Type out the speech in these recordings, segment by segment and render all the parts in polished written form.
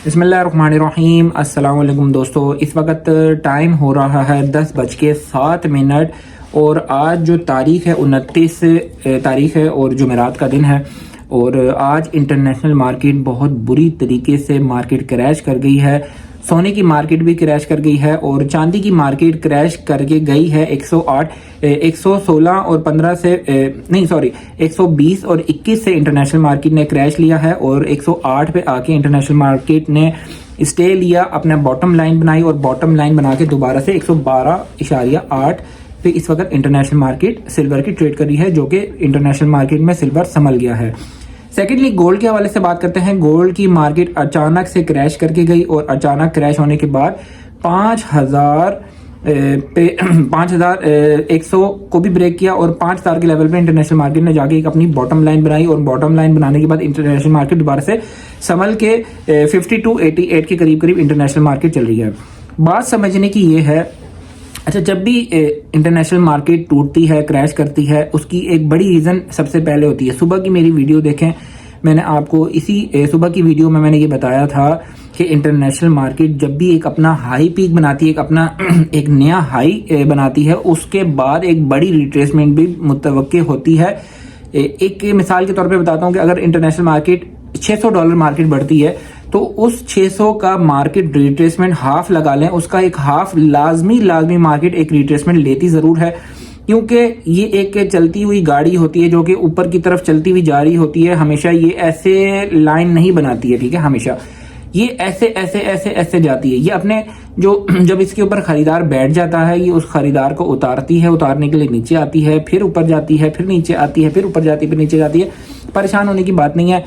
बिस्मिल्लाहिर्रहमानिर्रहीम। अस्सलाम वालेकुम दोस्तों, इस वक्त टाइम हो रहा है 10:07 और आज जो तारीख़ है 29 तारीख़ है और जुमेरात का दिन है। और आज इंटरनेशनल मार्केट बहुत बुरी तरीके से मार्केट क्रैश कर गई है। सोने की मार्केट भी क्रैश कर गई है और चांदी की मार्केट क्रैश करके गई है 116 और 15 से 120 और 21 से इंटरनेशनल मार्केट ने क्रैश लिया है और 108 पे आके इंटरनेशनल मार्केट ने स्टे लिया, अपना बॉटम लाइन बनाई और बॉटम लाइन बना के दोबारा से 112.8 पे इस वक्त इंटरनेशनल मार्केट सिल्वर की ट्रेड कर रही है, जो कि इंटरनेशनल मार्केट में सिल्वर संभल गया है। सेकेंडली गोल्ड के हवाले से बात करते हैं। गोल्ड की मार्केट अचानक से क्रैश करके गई और अचानक क्रैश होने के बाद 5,100 को भी ब्रेक किया और 5,000 के लेवल पे इंटरनेशनल मार्केट ने जाके एक अपनी बॉटम लाइन बनाई और बॉटम लाइन बनाने के बाद इंटरनेशनल मार्केट दोबारा से संभल के 5288 के करीब करीब इंटरनेशनल मार्केट चल रही है। बात समझने की ये है, अच्छा, जब भी इंटरनेशनल मार्केट टूटती है, क्रैश करती है, उसकी एक बड़ी रीज़न सबसे पहले होती है। सुबह की मेरी वीडियो देखें, मैंने आपको इसी सुबह की वीडियो में मैंने ये बताया था कि इंटरनेशनल मार्केट जब भी एक अपना हाई पीक बनाती है, एक अपना एक नया हाई बनाती है, उसके बाद एक बड़ी रिट्रेसमेंट भी मुतवक्के होती है। एक मिसाल के तौर पे बताता हूँ कि अगर इंटरनेशनल मार्केट $600 मार्केट बढ़ती है तो उस 600 का मार्केट रिट्रेसमेंट हाफ लगा लें, उसका एक हाफ लाजमी मार्केट एक रिट्रेसमेंट लेती ज़रूर है, क्योंकि ये एक चलती हुई गाड़ी होती है जो कि ऊपर की तरफ चलती हुई जा रही होती है। हमेशा ये ऐसे लाइन नहीं बनाती है, ठीक है, हमेशा ये ऐसे ऐसे ऐसे ऐसे जाती है। ये अपने जब इसके ऊपर खरीदार बैठ जाता है, ये उस खरीदार को उतारती है, उतारने के लिए नीचे आती है, फिर ऊपर जाती है, फिर नीचे आती है, फिर ऊपर जाती है, फिर नीचे जाती है। परेशान होने की बात नहीं है।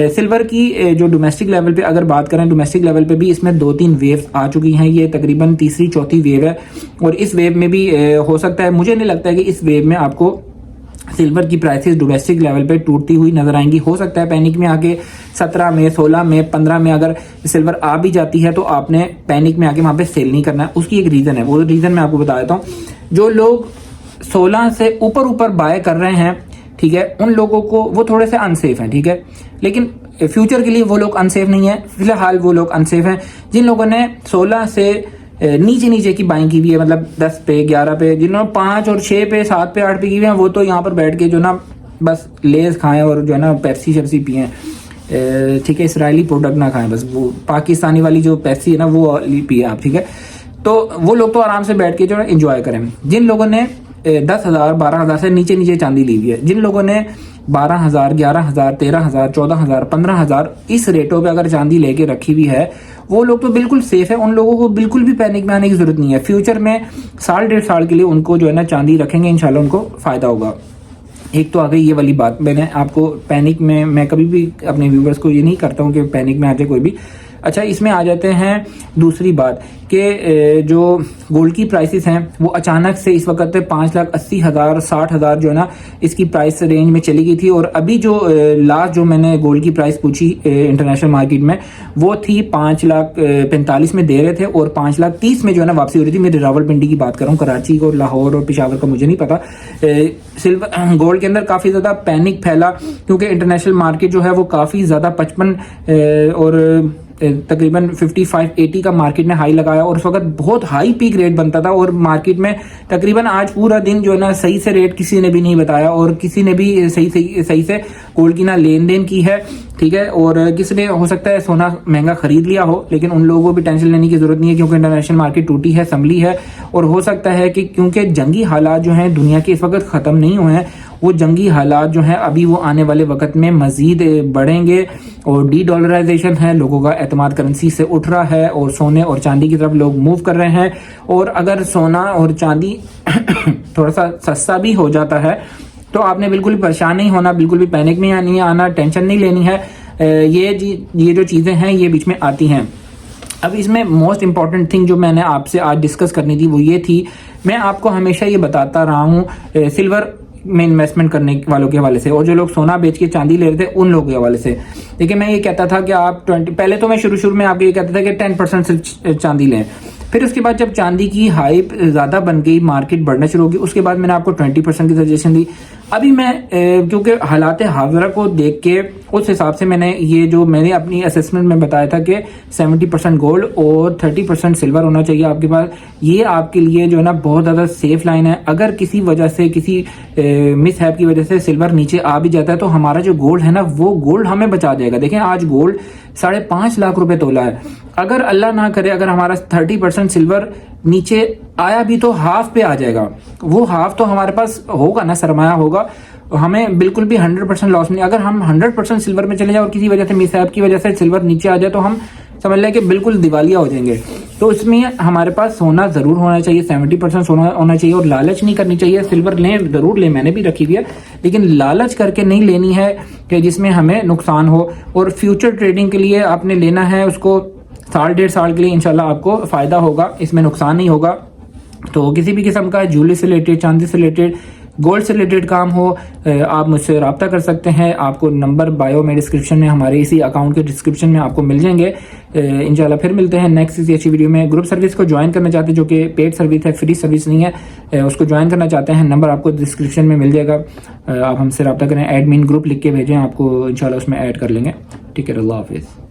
सिल्वर की जो डोमेस्टिक लेवल पे अगर बात करें, डोमेस्टिक लेवल पे भी इसमें 2-3 वेव्स आ चुकी हैं। ये तकरीबन तीसरी चौथी वेव है और इस वेव में भी हो सकता है, मुझे नहीं लगता है कि इस वेव में आपको सिल्वर की प्राइसेस डोमेस्टिक लेवल पे टूटती हुई नजर आएंगी। हो सकता है पैनिक में आके 17 में, 16 में, 15 में अगर सिल्वर आ भी जाती है तो आपने पैनिक में आके वहां पे सेल नहीं करना है। उसकी एक रीजन है, वो रीजन मैं आपको बता देता हूँ। जो लोग 16 से ऊपर बाय कर रहे हैं, ठीक है, उन लोगों को वो थोड़े से अनसेफ हैं, ठीक है, लेकिन फ्यूचर के लिए वो लोग अनसेफ नहीं है। फिलहाल वो लोग अनसेफ हैं जिन लोगों ने 16 से नीचे की बाइंग की भी है, मतलब 10 पे, 11 पे, जिन्होंने 5 और 6 पे, 7 पे, 8 पे की हुई है, वो तो यहाँ पर बैठ के जो ना बस लेज खाएं और जो है ना पेप्सी शेप्सी पिए, ठीक है, इसराइली प्रोडक्ट ना खाएं, बस वो पाकिस्तानी वाली जो पेप्सी है ना वो पिए आप, ठीक है। तो वो लोग तो आराम से बैठ के जो है इंजॉय करें। जिन लोगों ने 10,000 12,000 से नीचे चांदी ली हुई है, जिन लोगों ने 12,000 11,000 13,000 14,000 15,000 इस रेटों पे अगर चांदी लेके रखी हुई है, वो लोग तो बिल्कुल सेफ है। उन लोगों को बिल्कुल भी पैनिक में आने की जरूरत नहीं है। फ्यूचर में 1.5 साल के लिए उनको जो है ना चांदी रखेंगे, इंशाल्लाह उनको फायदा होगा। एक तो आ गई ये वाली बात। मैंने आपको पैनिक में, मैं कभी भी अपने व्यूवर्स को ये नहीं करता हूँ कि पैनिक में आ जाए कोई भी। अच्छा, इसमें आ जाते हैं दूसरी बात कि जो गोल्ड की प्राइसेस हैं वो अचानक से इस वक्त 5,80,000 60,000 जो है ना इसकी प्राइस रेंज में चली गई थी। और अभी जो लास्ट जो मैंने गोल्ड की प्राइस पूछी इंटरनेशनल मार्केट में, वो थी 5,45,000 में दे रहे थे और 5,30,000 में जो है ना वापसी हो रही थी। मैं रावलपिंडी की बात कर रहा हूँ, कराची और लाहौर और पेशावर का मुझे नहीं पता। सिल्वर गोल्ड के अंदर काफ़ी ज़्यादा पैनिक फैला, क्योंकि इंटरनेशनल मार्केट जो है वो काफ़ी ज़्यादा 55 और तकरीबन 55-80 का मार्केट ने हाई लगाया और उस वक्त बहुत हाई पीक रेट बनता था। और मार्केट में तकरीबन आज पूरा दिन जो है ना सही से रेट किसी ने भी नहीं बताया और किसी ने भी सही से गोल्ड की ना लेन देन की है, ठीक है। और किसी ने हो सकता है सोना महंगा खरीद लिया हो, लेकिन उन लोगों को भी टेंशन लेने की जरूरत नहीं है, क्योंकि इंटरनेशनल मार्केट टूटी है, संभली है। और हो सकता है कि क्योंकि जंगी हालात जो हैं दुनिया के इस वक्त ख़त्म नहीं हुए हैं, वो जंगी हालात जो हैं अभी वो आने वाले वक्त में मजीद बढ़ेंगे और डी-डॉलराइजेशन है, लोगों का एतमाद करेंसी से उठ रहा है और सोने और चांदी की तरफ लोग मूव कर रहे हैं। और अगर सोना और चांदी थोड़ा सा सस्ता भी हो जाता है तो आपने बिल्कुल भी परेशान नहीं होना, बिल्कुल भी पैनिक में नहीं आना, टेंशन नहीं लेनी है। ये जो चीज़ें हैं ये बीच में आती हैं। अब इसमें मोस्ट इंपॉर्टेंट थिंग जो मैंने आपसे आज डिस्कस करनी थी वो ये थी, मैं आपको हमेशा ये बताता रहा हूँ सिल्वर में इन्वेस्टमेंट करने वालों के हवाले से, और जो लोग सोना बेच के चांदी ले रहे थे उन लोगों के हवाले से। देखिए, मैं ये कहता था कि आप पहले तो मैं शुरू में आपको ये कहता था कि 10% से चांदी लें, फिर उसके बाद जब चांदी की हाइप ज़्यादा बन गई, मार्केट बढ़ना शुरू होगी, उसके बाद मैंने आपको 20% की सजेशन दी। अभी मैं क्योंकि हालात हाज़िरा को देख के उस हिसाब से मैंने अपनी असेसमेंट में बताया था कि 70% गोल्ड और 30% सिल्वर होना चाहिए आपके पास। ये आपके लिए जो है ना बहुत ज़्यादा सेफ लाइन है। अगर किसी वजह से किसी मिस हैप की वजह से सिल्वर नीचे आ भी जाता है तो हमारा जो गोल्ड है ना वो गोल्ड हमें बचा जाएगा। देखें आज गोल्ड 5.5 लाख रुपए तोला है। अगर अल्लाह ना करे अगर हमारा 30% सिल्वर नीचे आया भी तो हाफ पे आ जाएगा। वो हाफ तो हमारे पास होगा ना, सरमाया होगा, हमें बिल्कुल भी 100% लॉस नहीं। अगर हम 100% सिल्वर में चले जाए और किसी वजह से मिसहैप की वजह से सिल्वर नीचे आ जाए तो हम समझ लें कि बिल्कुल दिवालिया हो जाएंगे। तो इसमें हमारे पास सोना जरूर होना चाहिए, 70% सोना होना चाहिए। और लालच नहीं करनी चाहिए। सिल्वर लें जरूर लें, मैंने भी रखी हुई है, लेकिन लालच करके नहीं लेनी है कि जिसमें हमें नुकसान हो। और फ्यूचर ट्रेडिंग के लिए आपने लेना है उसको 1.5 साल के लिए, इंशाल्लाह आपको फायदा होगा, इसमें नुकसान नहीं होगा। तो किसी भी किस्म का ज्वेलरी से रिलेटेड, चांदी से रिलेटेड, गोल्ड से रिलेटेड काम हो, आप मुझसे रब्ता कर सकते हैं। आपको नंबर बायो में डिस्क्रिप्शन में, हमारे इसी अकाउंट के डिस्क्रिप्शन में आपको मिल जाएंगे। इंशाल्लाह फिर मिलते हैं नेक्स्ट किसी अच्छी वीडियो में। ग्रुप सर्विस को ज्वाइन करना चाहते हैं जो कि पेड सर्विस है, फ्री सर्विस नहीं है, उसको ज्वाइन करना चाहते हैं, नंबर आपको डिस्क्रिप्शन में मिल जाएगा। आप हमसे रब्ता करें, एडमिन ग्रुप लिख के भेजें, आपको इंशाल्लाह उसमें ऐड कर लेंगे। ठीक है, अल्लाह हाफिज़।